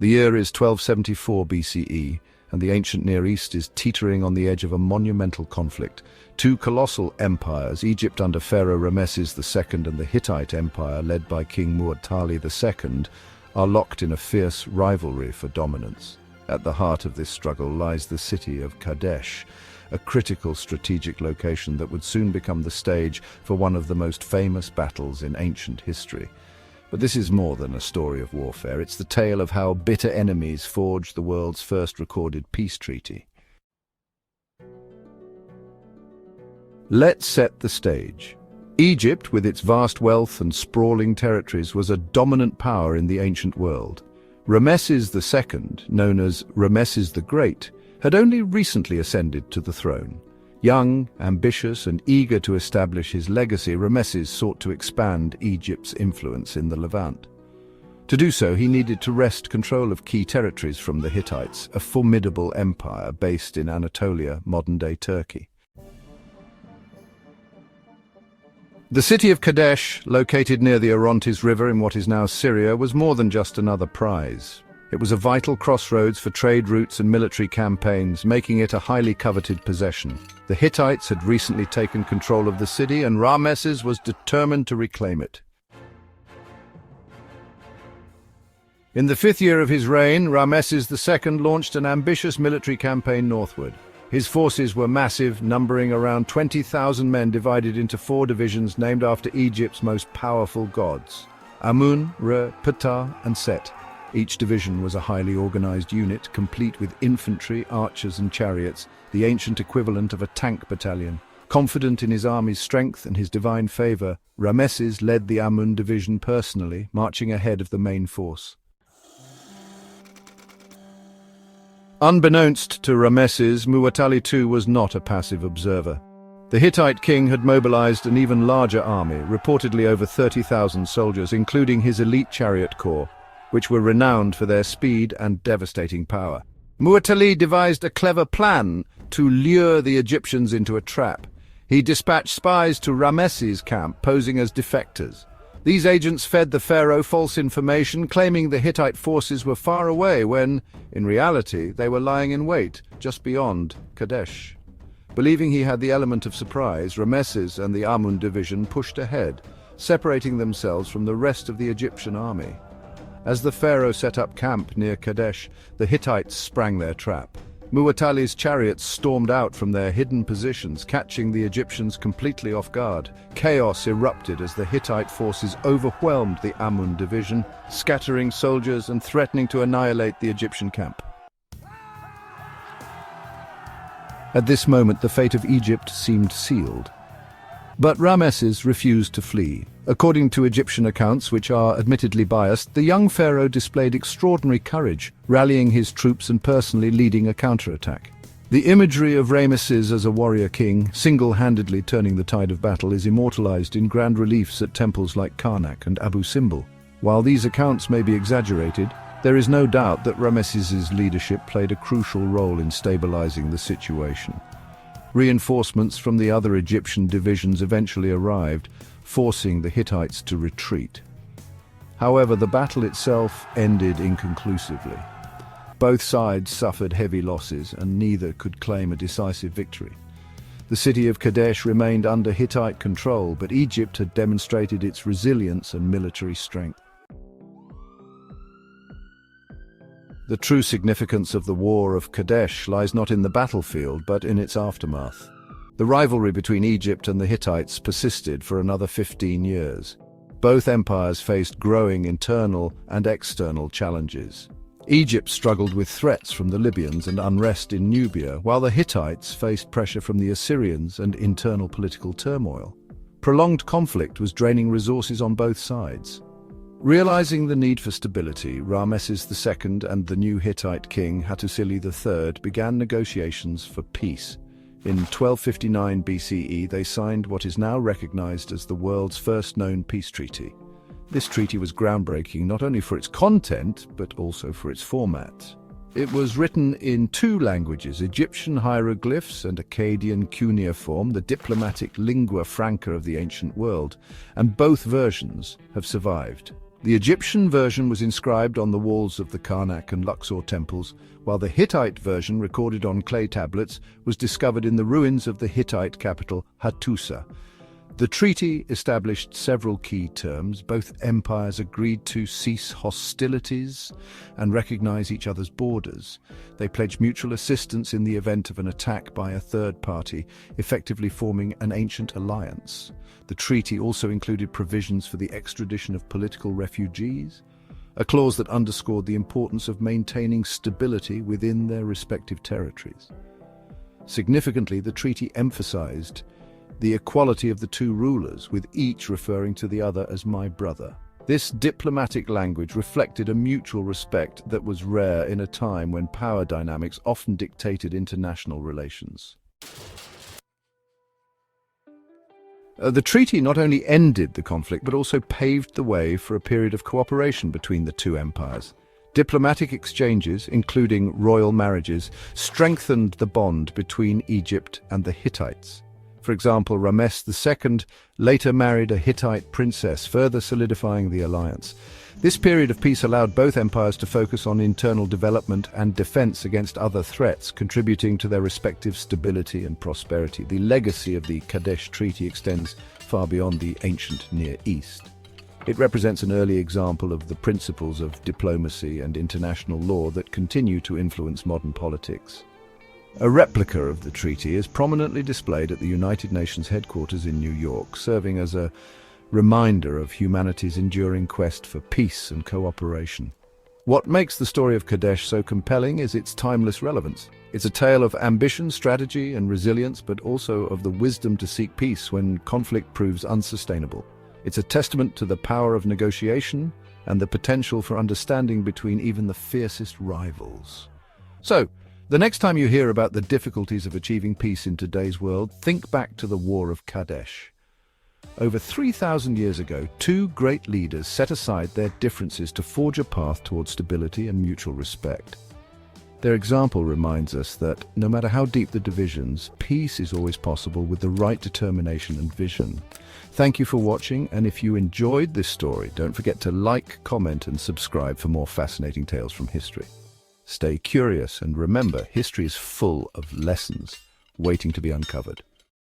The year is 1274 BCE, and the ancient Near East is teetering on the edge of a monumental conflict. Two colossal empires, Egypt under Pharaoh Ramesses II and the Hittite Empire led by King Muwatalli II, are locked in a fierce rivalry for dominance. At the heart of this struggle lies the city of Kadesh, a critical strategic location that would soon become the stage for one of the most famous battles in ancient history. But this is more than a story of warfare. It's the tale of how bitter enemies forged the world's first recorded peace treaty. Let's set the stage. Egypt, with its vast wealth and sprawling territories, was a dominant power in the ancient world. Ramesses II, known as Ramesses the Great, had only recently ascended to the throne. Young, ambitious, and eager to establish his legacy, Ramesses sought to expand Egypt's influence in the Levant. To do so, he needed to wrest control of key territories from the Hittites, a formidable empire based in Anatolia, modern-day Turkey. The city of Kadesh, located near the Orontes River in what is now Syria, was more than just another prize. It was a vital crossroads for trade routes and military campaigns, making it a highly coveted possession. The Hittites had recently taken control of the city, and Ramesses was determined to reclaim it. In the 5th year of his reign, Ramesses II launched an ambitious military campaign northward. His forces were massive, numbering around 20,000 men divided into 4 divisions named after Egypt's most powerful gods: Amun, Re, Ptah, and Set. Each division was a highly organized unit, complete with infantry, archers, and chariots, the ancient equivalent of a tank battalion. Confident in his army's strength and his divine favor, Ramesses led the Amun division personally, marching ahead of the main force. Unbeknownst to Ramesses, Muwatalli II was not a passive observer. The Hittite king had mobilized an even larger army, reportedly over 30,000 soldiers, including his elite chariot corps, which were renowned for their speed and devastating power. Muwatalli devised a clever plan to lure the Egyptians into a trap. He dispatched spies to Ramesses' camp, posing as defectors. These agents fed the pharaoh false information, claiming the Hittite forces were far away when, in reality, they were lying in wait just beyond Kadesh. Believing he had the element of surprise, Ramesses and the Amun division pushed ahead, separating themselves from the rest of the Egyptian army. As the pharaoh set up camp near Kadesh, the Hittites sprang their trap. Muwatalli's chariots stormed out from their hidden positions, catching the Egyptians completely off guard. Chaos erupted as the Hittite forces overwhelmed the Amun division, scattering soldiers and threatening to annihilate the Egyptian camp. At this moment, the fate of Egypt seemed sealed. But Ramesses refused to flee. According to Egyptian accounts, which are admittedly biased, the young pharaoh displayed extraordinary courage, rallying his troops and personally leading a counterattack. The imagery of Ramesses as a warrior king, single-handedly turning the tide of battle, is immortalized in grand reliefs at temples like Karnak and Abu Simbel. While these accounts may be exaggerated, there is no doubt that Ramesses' leadership played a crucial role in stabilizing the situation. Reinforcements from the other Egyptian divisions eventually arrived, forcing the Hittites to retreat. However, the battle itself ended inconclusively. Both sides suffered heavy losses, and neither could claim a decisive victory. The city of Kadesh remained under Hittite control, but Egypt had demonstrated its resilience and military strength. The true significance of the War of Kadesh lies not in the battlefield, but in its aftermath. The rivalry between Egypt and the Hittites persisted for another 15 years. Both empires faced growing internal and external challenges. Egypt struggled with threats from the Libyans and unrest in Nubia, while the Hittites faced pressure from the Assyrians and internal political turmoil. Prolonged conflict was draining resources on both sides. Realizing the need for stability, Ramesses II and the new Hittite king, Hattusili III, began negotiations for peace. In 1259 BCE, they signed what is now recognized as the world's first known peace treaty. This treaty was groundbreaking not only for its content, but also for its format. It was written in 2 languages, Egyptian hieroglyphs and Akkadian cuneiform, the diplomatic lingua franca of the ancient world, and both versions have survived. The Egyptian version was inscribed on the walls of the Karnak and Luxor temples, while the Hittite version, recorded on clay tablets, was discovered in the ruins of the Hittite capital Hattusa. The treaty established several key terms. Both empires agreed to cease hostilities and recognize each other's borders. They pledged mutual assistance in the event of an attack by a third party, effectively forming an ancient alliance. The treaty also included provisions for the extradition of political refugees, a clause that underscored the importance of maintaining stability within their respective territories. Significantly, the treaty emphasized the equality of the two rulers, with each referring to the other as "my brother." This diplomatic language reflected a mutual respect that was rare in a time when power dynamics often dictated international relations. The treaty not only ended the conflict, but also paved the way for a period of cooperation between the two empires. Diplomatic exchanges, including royal marriages, strengthened the bond between Egypt and the Hittites. For example, Ramesses II later married a Hittite princess, further solidifying the alliance. This period of peace allowed both empires to focus on internal development and defense against other threats, contributing to their respective stability and prosperity. The legacy of the Kadesh Treaty extends far beyond the ancient Near East. It represents an early example of the principles of diplomacy and international law that continue to influence modern politics. A replica of the treaty is prominently displayed at the United Nations headquarters in New York, serving as a reminder of humanity's enduring quest for peace and cooperation. What makes the story of Kadesh so compelling is its timeless relevance. It's a tale of ambition, strategy, and resilience, but also of the wisdom to seek peace when conflict proves unsustainable. It's a testament to the power of negotiation and the potential for understanding between even the fiercest rivals. So, the next time you hear about the difficulties of achieving peace in today's world, think back to the War of Kadesh. Over 3,000 years ago, two great leaders set aside their differences to forge a path toward stability and mutual respect. Their example reminds us that, no matter how deep the divisions, peace is always possible with the right determination and vision. Thank you for watching, and if you enjoyed this story, don't forget to like, comment, and subscribe for more fascinating tales from history. Stay curious, and remember, history is full of lessons waiting to be uncovered.